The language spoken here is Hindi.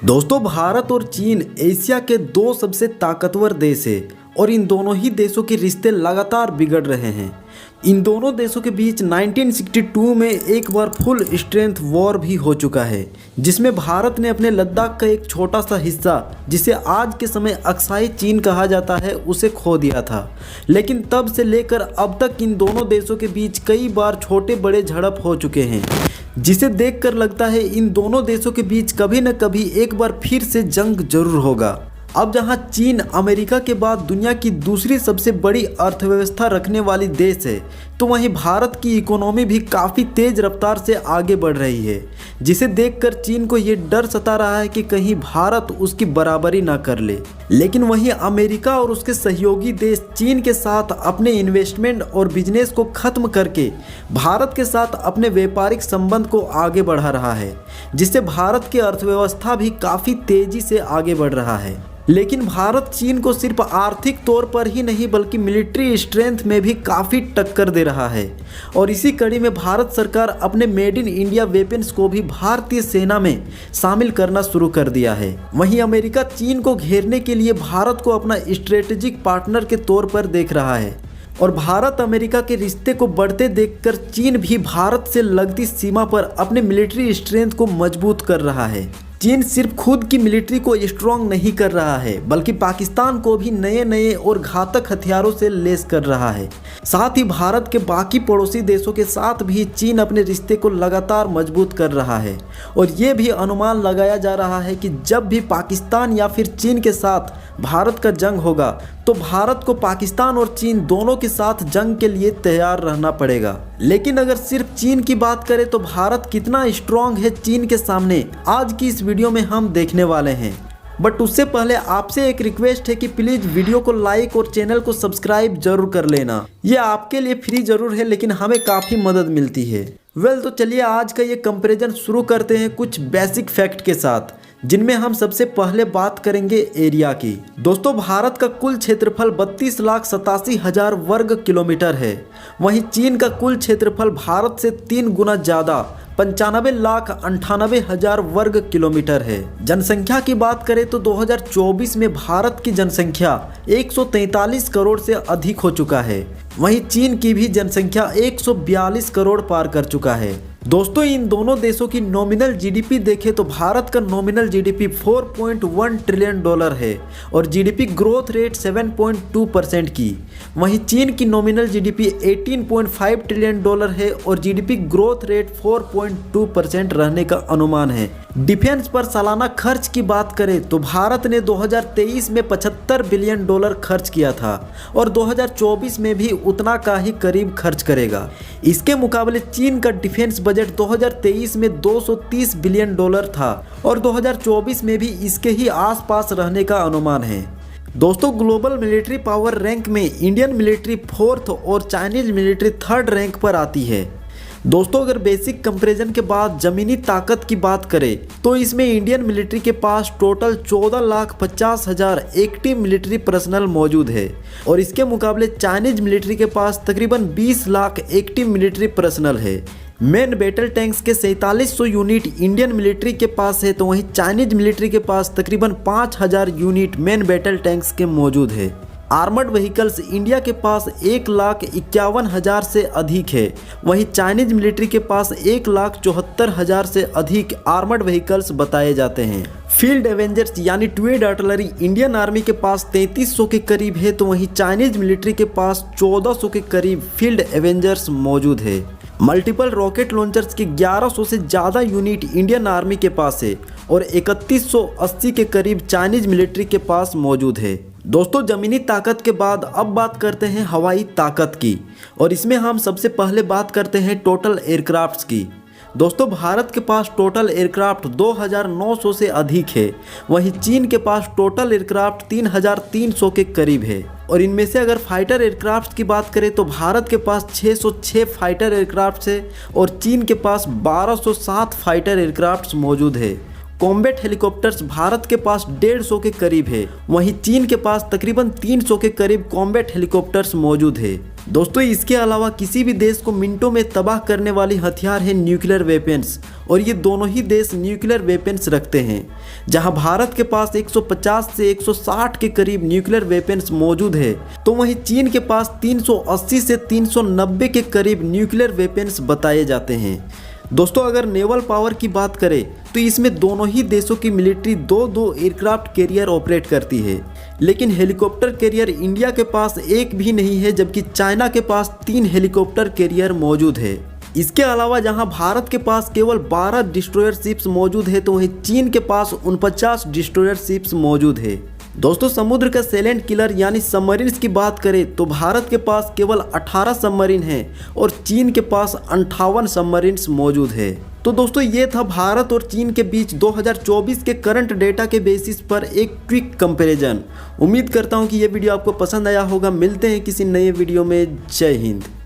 दोस्तों, भारत और चीन एशिया के दो सबसे ताकतवर देश है और इन दोनों ही देशों के रिश्ते लगातार बिगड़ रहे हैं। इन दोनों देशों के बीच 1962 में एक बार फुल स्ट्रेंथ वॉर भी हो चुका है, जिसमें भारत ने अपने लद्दाख का एक छोटा सा हिस्सा, जिसे आज के समय अक्साई चीन कहा जाता है, उसे खो दिया था। लेकिन तब से लेकर अब तक इन दोनों देशों के बीच कई बार छोटे बड़े झड़प हो चुके हैं, जिसे देखकर लगता है इन दोनों देशों के बीच कभी न कभी एक बार फिर से जंग जरूर होगा। अब जहां चीन अमेरिका के बाद दुनिया की दूसरी सबसे बड़ी अर्थव्यवस्था रखने वाली देश है, तो वहीं भारत की इकोनॉमी भी काफ़ी तेज़ रफ्तार से आगे बढ़ रही है, जिसे देखकर चीन को ये डर सता रहा है कि कहीं भारत उसकी बराबरी ना कर ले। लेकिन वहीं अमेरिका और उसके सहयोगी देश चीन के साथ अपने इन्वेस्टमेंट और बिजनेस को ख़त्म करके भारत के साथ अपने व्यापारिक संबंध को आगे बढ़ा रहा है, जिससे भारत की अर्थव्यवस्था भी काफ़ी तेज़ी से आगे बढ़ रहा है। लेकिन भारत चीन को सिर्फ आर्थिक तौर पर ही नहीं बल्कि मिलिट्री स्ट्रेंथ में भी काफ़ी टक्कर दे रहा है, और इसी कड़ी में भारत सरकार अपने मेड इन इंडिया वेपन्स को भी भारतीय सेना में शामिल करना शुरू कर दिया है। वहीं अमेरिका चीन को घेरने के लिए भारत को अपना स्ट्रेटेजिक पार्टनर के तौर पर देख रहा है, और भारत अमेरिका के रिश्ते को बढ़ते देखकर चीन भी भारत से लगती सीमा पर अपने मिलिट्री स्ट्रेंथ को मजबूत कर रहा है। चीन सिर्फ खुद की मिलिट्री को स्ट्रॉन्ग नहीं कर रहा है, बल्कि पाकिस्तान को भी नए नए और घातक हथियारों से लैस कर रहा है। साथ ही भारत के बाकी पड़ोसी देशों के साथ भी चीन अपने रिश्ते को लगातार मजबूत कर रहा है, और ये भी अनुमान लगाया जा रहा है कि जब भी पाकिस्तान या फिर चीन के साथ भारत का जंग होगा, तो भारत को पाकिस्तान और चीन दोनों के साथ जंग के लिए तैयार रहना पड़ेगा। लेकिन अगर सिर्फ चीन की बात करें तो भारत कितना स्ट्रॉन्ग है चीन के सामने, आज की इस वीडियो में हम देखने वाले हैं। बट उससे पहले आपसे एक रिक्वेस्ट है कि प्लीज़ वीडियो को लाइक और चैनल को सब्सक्राइब जरूर कर लेना। ये आपके लिए फ्री जरूर है, लेकिन हमें काफ़ी मदद मिलती है। तो चलिए आज का ये कंपैरिजन शुरू करते हैं कुछ बेसिक फैक्ट के साथ, जिनमें हम सबसे पहले बात करेंगे एरिया की। दोस्तों, भारत का कुल क्षेत्रफल 32,87,000 वर्ग किलोमीटर है। वहीं चीन का कुल क्षेत्रफल भारत से 3 गुना ज़्यादा 95,98,000 वर्ग किलोमीटर है। जनसंख्या की बात करें तो 2024 में भारत की जनसंख्या 143 करोड़ से अधिक हो चुका है। वहीं चीन की भी जनसंख्या 142 करोड़ पार कर चुका है। दोस्तों, इन दोनों देशों की नॉमिनल जीडीपी देखें तो भारत का नॉमिनल जीडीपी $4.1 ट्रिलियन है और जीडीपी ग्रोथ रेट 7.2% की। वहीं चीन की नॉमिनल जीडीपी $18.5 ट्रिलियन है और जीडीपी ग्रोथ रेट 4.2% रहने का अनुमान है। डिफेंस पर सालाना खर्च की बात करें तो भारत ने 2023 में $75 बिलियन खर्च किया था और 2024 में भी उतना का ही करीब खर्च करेगा। इसके मुकाबले चीन का डिफेंस बजट 2023 में $230 बिलियन था और 2024 में भी इसके ही आसपास रहने का अनुमान है। दोस्तों, ग्लोबल मिलिट्री पावर रैंक में इंडियन मिलिट्री 4th और चाइनीज मिलिट्री 3rd रैंक पर आती है। दोस्तों, अगर बेसिक कंपैरिजन के बाद ज़मीनी ताकत की बात करें तो इसमें इंडियन मिलिट्री के पास टोटल 14,50,000 एक्टिव मिलिट्री पर्सनल मौजूद है, और इसके मुकाबले चाइनीज मिलिट्री के पास तकरीबन 20 लाख एक्टिव मिलिट्री पर्सनल है। मेन बैटल टैंक्स के 4700 यूनिट इंडियन मिलिट्री के पास है, तो वहीं चाइनीज मिलिट्री के पास तकरीबन 5000 यूनिट मेन बैटल टैंक्स के मौजूद है। आर्मर्ड व्हीकल्स इंडिया के पास 1,51,000 से अधिक है, वहीं चाइनीज मिलिट्री के पास 1,74,000 से अधिक आर्मर्ड व्हीकल्स बताए जाते हैं। फील्ड एवेंजर्स यानी ट्वेड आर्टिलरी इंडियन आर्मी के पास 3300 के करीब है, तो वहीं चाइनीज मिलिट्री के पास 1400 के करीब फील्ड एवेंजर्स मौजूद है। मल्टीपल रॉकेट लॉन्चर्स की 1100 से ज़्यादा यूनिट इंडियन आर्मी के पास है और 3180 के करीब चाइनीज मिलिट्री के पास मौजूद है। दोस्तों, ज़मीनी ताकत के बाद अब बात करते हैं हवाई ताकत की, और इसमें हम सबसे पहले बात करते हैं टोटल एयरक्राफ्ट्स की। दोस्तों, भारत के पास टोटल एयरक्राफ्ट 2,900 से अधिक है, वहीं चीन के पास टोटल एयरक्राफ्ट 3,300 के करीब है, और इनमें से अगर फाइटर एयरक्राफ्ट की बात करें तो भारत के पास 606 फाइटर एयरक्राफ्ट है और चीन के पास 1207 फाइटर एयरक्राफ्ट मौजूद है। कॉम्बैट हेलीकॉप्टर्स भारत के पास 150 के करीब है, वहीं चीन के पास तकरीबन 300 के करीब कॉम्बैट हेलीकॉप्टर्स मौजूद है। दोस्तों इसके अलावा किसी भी देश को मिनटों में तबाह करने वाली हथियार है न्यूक्लियर वेपन्स, और ये दोनों ही देश न्यूक्लियर वेपन्स रखते हैं। जहां भारत के पास 150 से 160 के करीब न्यूक्लियर वेपन्स मौजूद है, तो वहीं चीन के पास 380 से 390 के करीब न्यूक्लियर वेपन्स बताए जाते हैं। दोस्तों अगर नेवल पावर की बात करें तो इसमें दोनों ही देशों की मिलिट्री दो एयरक्राफ्ट कैरियर ऑपरेट करती है, लेकिन हेलीकॉप्टर कैरियर इंडिया के पास एक भी नहीं है, जबकि चाइना के पास 3 हेलीकॉप्टर कैरियर मौजूद है। इसके अलावा जहां भारत के पास केवल 12 डिस्ट्रॉयर शिप्स मौजूद है, तो वहीं चीन के पास 49 डिस्ट्रॉयर शिप्स मौजूद है। दोस्तों समुद्र का साइलेंट किलर यानी सबमरीन्स की बात करें तो भारत के पास केवल 18 सबमरीन हैं और चीन के पास 58 सबमरीन्स मौजूद है। तो दोस्तों ये था भारत और चीन के बीच 2024 के करंट डेटा के बेसिस पर एक क्विक कंपैरिजन। उम्मीद करता हूँ कि ये वीडियो आपको पसंद आया होगा। मिलते हैं किसी नए वीडियो में। जय हिंद।